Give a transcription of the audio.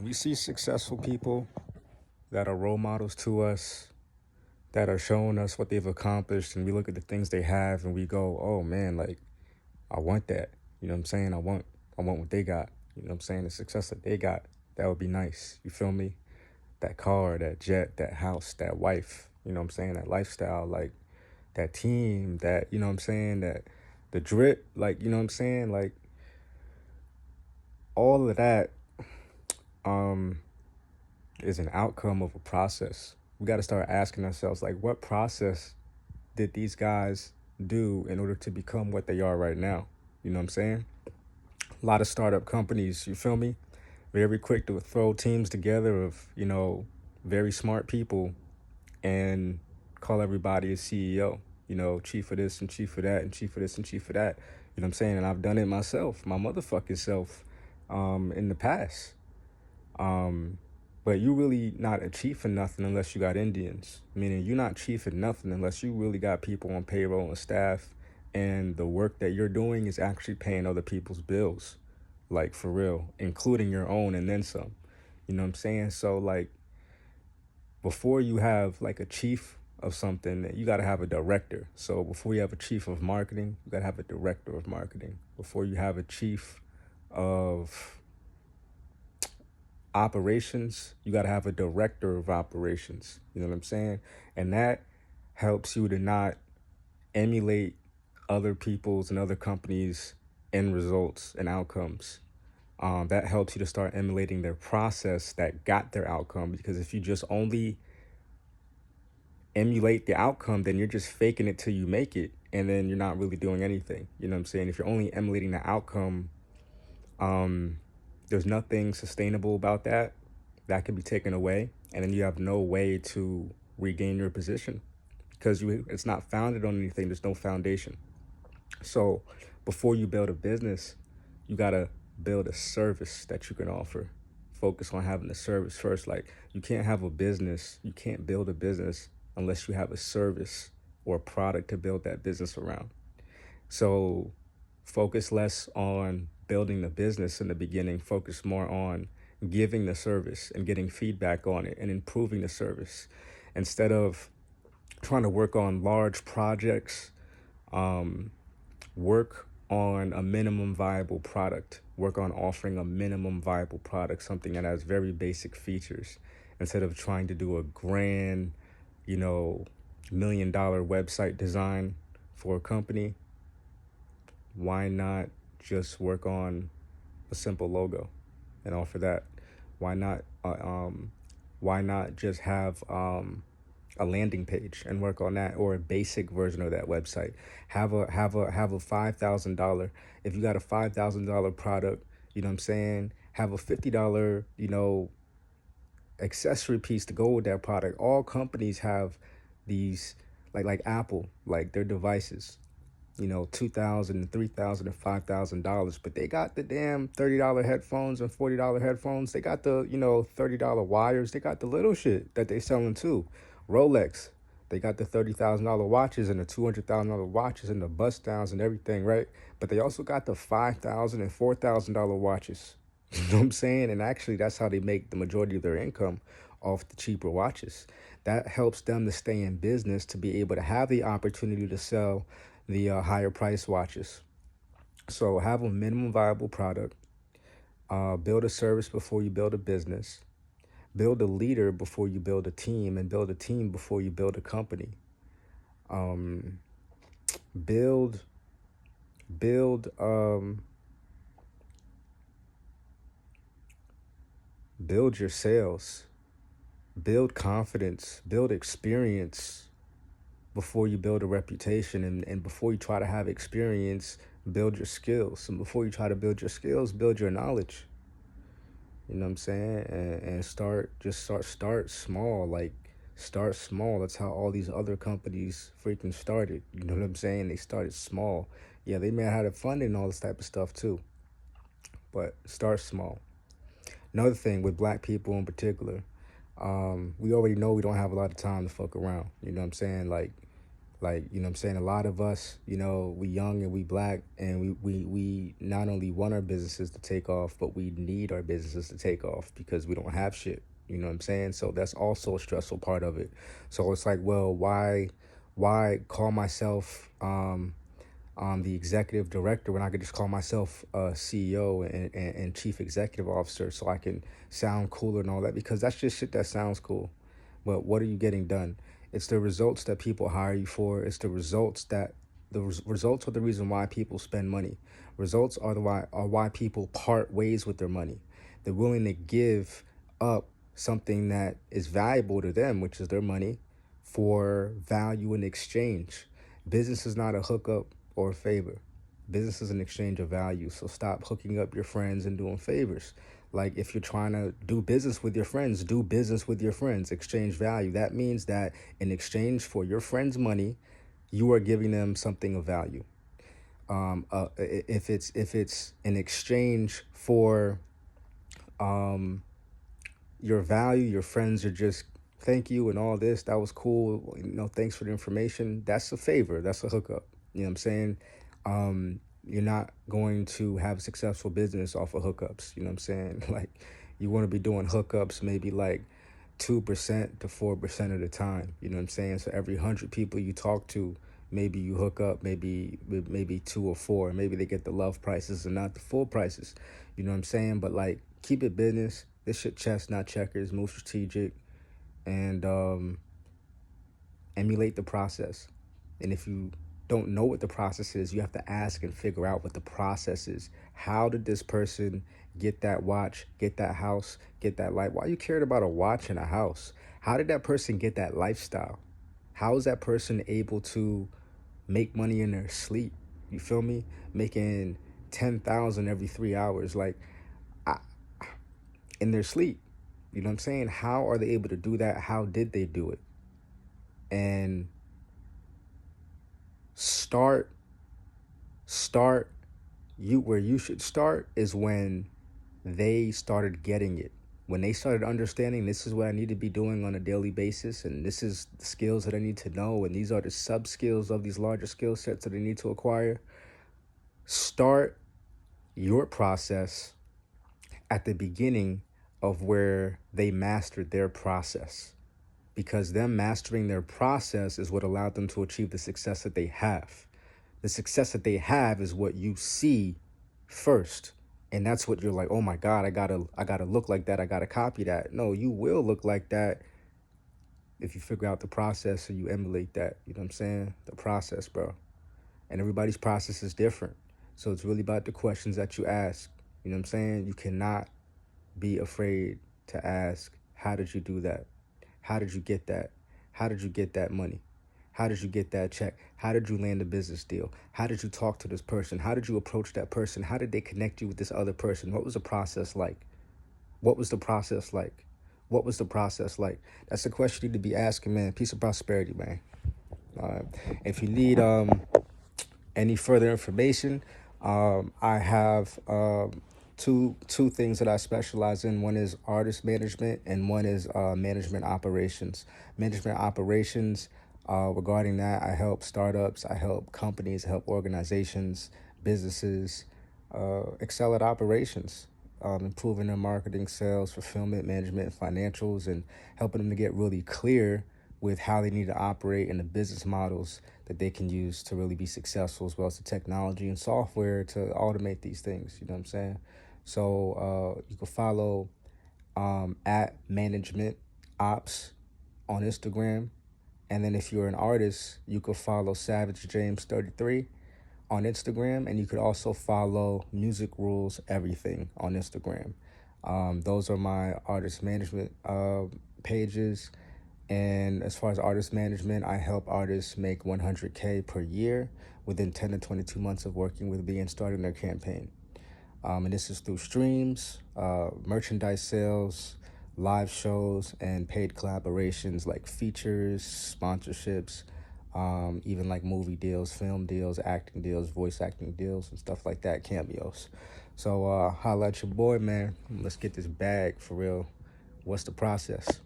when we see successful people that are role models to us, that are showing us what they've accomplished, and we look at the things they have and we go, oh man, like I want that. You know what I'm saying? I want what they got. You know what I'm saying? The success that they got, that would be nice. You feel me? That car, that jet, that house, that wife, you know what I'm saying? That lifestyle, like that team, that, you know what I'm saying? That the drip, like, you know what I'm saying? Like all of that um is an outcome of a process. We got to start asking ourselves, like, what process did these guys do in order to become what they are right now? You know what I'm saying? A lot of startup companies, you feel me? Very quick to throw teams together of, very smart people and call everybody a CEO, chief of this and chief of that and chief of this and chief of that. You know what I'm saying? And I've done it myself, my motherfucking self, in the past. Um, but you really not a chief of nothing unless you got Indians. Meaning you're not chief of nothing unless you really got people on payroll and staff, and the work that you're doing is actually paying other people's bills, like for real, including your own and then some. You know what I'm saying? So like before you have like a chief of something, you got to have a director. So before you have a chief of marketing, you got to have a director of marketing. Before you have a chief of operations, you got to have a director of operations. You know what I'm saying? And that helps you to not emulate other people's and other companies' end results and outcomes. That helps you to start emulating their process that got their outcome. Because if you just only emulate the outcome, then you're just faking it till you make it. And then you're not really doing anything. You know what I'm saying? If you're only emulating the outcome, there's nothing sustainable about that. That can be taken away. And then you have no way to regain your position because it's not founded on anything. There's no foundation. So before you build a business, you got to build a service that you can offer. Focus on having a service first. Like you can't have a business, you can't build a business unless you have a service or a product to build that business around. So focus less on building the business in the beginning, focus more on giving the service and getting feedback on it and improving the service instead of trying to work on large projects. Work on a minimum viable product. Work on offering a minimum viable product, something that has very basic features, instead of trying to do a grand, you know, $1 million website design for a company. Why not just work on a simple logo and offer that? Why not? Why not just have a landing page and work on that, or a basic version of that website? Have a $5,000. If you got a $5,000 product, you know what I'm saying. Have a $50 accessory piece to go with that product. All companies have these, like Apple, like their devices. $2,000, $3,000, and $5,000, but they got the damn $30 headphones and $40 headphones. They got the $30 wires. They got the little shit that they selling too. Rolex, they got the $30,000 watches and the $200,000 watches and the bust downs and everything, right? But they also got the $5,000 and $4,000 watches. You know what I'm saying? And actually, that's how they make the majority of their income, off the cheaper watches. That helps them to stay in business, to be able to have the opportunity to sell the higher price watches. So have a minimum viable product. Build a service before you build a business. Build a leader before you build a team, and build a team before you build a company. Um, build, build, build your sales. Build confidence. Build experience before you build a reputation, and before you try to have experience, build your skills. And before you try to build your skills, build your knowledge. You know what I'm saying? And start small. Like start small. That's how all these other companies freaking started. You know what I'm saying? They started small. Yeah, they may have had funding and all this type of stuff too, but start small. Another thing with black people in particular, we already know we don't have a lot of time to fuck around. You know what I'm saying? Like Like, you know what I'm saying? A lot of us, you know, we young and we black, and we not only want our businesses to take off, but we need our businesses to take off because we don't have shit. You know what I'm saying? So that's also a stressful part of it. So it's like, well, why call myself the executive director when I could just call myself CEO and chief executive officer, so I can sound cooler and all that? Because that's just shit that sounds cool. But what are you getting done? It's the results that people hire you for. It's the results that results are the reason why people spend money. Results are why people part ways with their money. They're willing to give up something that is valuable to them, which is their money, for value in exchange. Business is not a hookup or a favor. Business is an exchange of value. So stop hooking up your friends and doing favors. Like, if you're trying to do business with your friends, do business with your friends. Exchange value. That means that in exchange for your friend's money, you are giving them something of value. If it's in exchange for your value, your friends are just thank you and all this. That was cool. You know, thanks for the information. That's a favor. That's a hookup. You know what I'm saying? You're not going to have a successful business off of hookups. You know what I'm saying? Like, you want to be doing hookups maybe like 2% to 4% of the time. You know what I'm saying? So every 100 people you talk to, maybe you hook up maybe 2 or 4. Maybe they get the love prices and not the full prices. You know what I'm saying? But like, keep it business. This shit chess, not checkers. Move strategic, and emulate the process. And if you don't know what the process is, you have to ask and figure out what the process is. How did this person get that watch, get that house, get that life? Why you cared about a watch and a house? How did that person get that lifestyle? How is that person able to make money in their sleep? You feel me? Making 10,000 every 3 hours, like, in their sleep. You know what I'm saying? How are they able to do that? How did they do it? And start you where you should start is when they started getting it. When they started understanding, this is what I need to be doing on a daily basis, and this is the skills that I need to know, and these are the sub skills of these larger skill sets that I need to acquire. Start your process at the beginning of where they mastered their process, because them mastering their process is what allowed them to achieve the success that they have. The success that they have is what you see first. And that's what you're like, oh my God, I gotta look like that. I gotta copy that. No, you will look like that if you figure out the process and you emulate that. You know what I'm saying? The process, bro. And everybody's process is different. So it's really about the questions that you ask. You know what I'm saying? You cannot be afraid to ask, how did you do that? How did you get that? How did you get that money? How did you get that check? How did you land a business deal? How did you talk to this person? How did you approach that person? How did they connect you with this other person? What was the process like? What was the process like? What was the process like? That's the question you need to be asking, man. Peace and prosperity, man. If you need any further information, I have two things that I specialize in. One is artist management, and one is management operations. Management operations, regarding that, I help startups, I help companies, I help organizations, businesses excel at operations, improving their marketing, sales, fulfillment, management, financials, and helping them to get really clear with how they need to operate and the business models that they can use to really be successful, as well as the technology and software to automate these things. You know what I'm saying? So you can follow at Management Ops on Instagram. And then if you're an artist, you could follow Savage James 33 on Instagram. And you could also follow Music Rules Everything on Instagram. Those are my artist management pages. And as far as artist management, I help artists make 100K per year within 10 to 22 months of working with me and starting their campaign. And this is through streams, merchandise sales, live shows, and paid collaborations like features, sponsorships, even like movie deals, film deals, acting deals, voice acting deals, and stuff like that, cameos. So holla at your boy, man. Let's get this bag for real. What's the process?